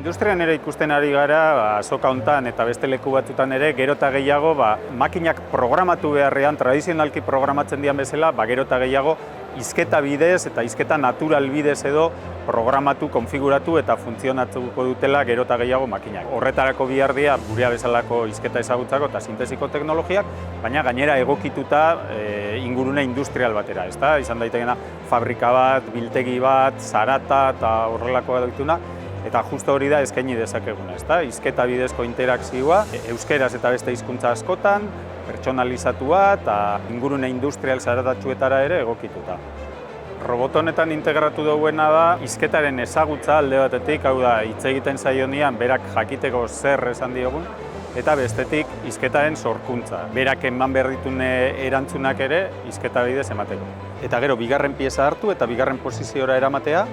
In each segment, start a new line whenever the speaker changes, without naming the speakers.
Industrian ere ikusten ari gara, azoka hontan eta beste leku batzutan ere, gero eta gehiago makinak programatu beharrean, tradizionalki programatzen dian bezala, gero eta gehiago hizketa bidez eta hizketa natural bidez edo programatu, konfiguratu eta funtzionatuko dutela gero eta gehiago makinak. Horretarako bihar dira gurea bezalako hizketa ezagutzako eta sintesiko teknologiak, baina gainera egokituta ingurune industrial batera, ezta? Izan daitekena fabrika bat, biltegi bat, zarata eta horrelako dituna. Eta justo hori da eskaini dezakeguna, ezta? Hizketa bidezko interakzioa, euskeraz eta beste hizkuntza askotan, pertsonalizatua eta ingurune industrial zaratatsuetara ere egokituta. Robot honetan integratu duguena da, hizketaren ezagutza alde batetik, hau da, hitz egiten zaionian berak jakiteko zer esan diogun, eta bestetik hizketaren sorkuntza. Berak eman behar ditun erantzunak ere hizketa bidez emateko. Eta gero bigarren pieza hartu eta bigarren posiziora eramatea,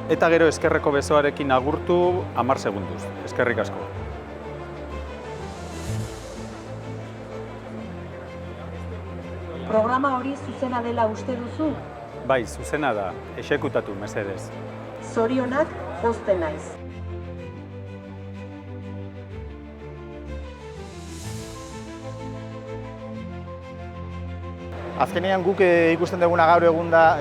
eta gero eskerreko besoarekin agurtu 10 segunduz. Eskerrik asko.
Programa hori zuzena dela uste duzu?
Bai, zuzena da. Exekutatu, mesedez.
Zorionak, pozten naiz.
Azkenean guk ikusten duguna gaur egun da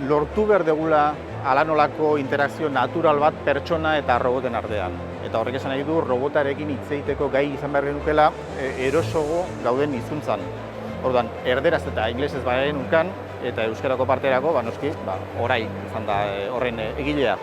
lortu behar dugula alanolako interakzio natural bat pertsona eta roboten artean. Eta horrek esan nahi du robotarekin hitz egiteko gai izan behar genukela erosogo gauden hizkuntzan. Orduan, erderaz eta ingelesez genukan eta euskarako parterako, noski, orai izan da horren egilea.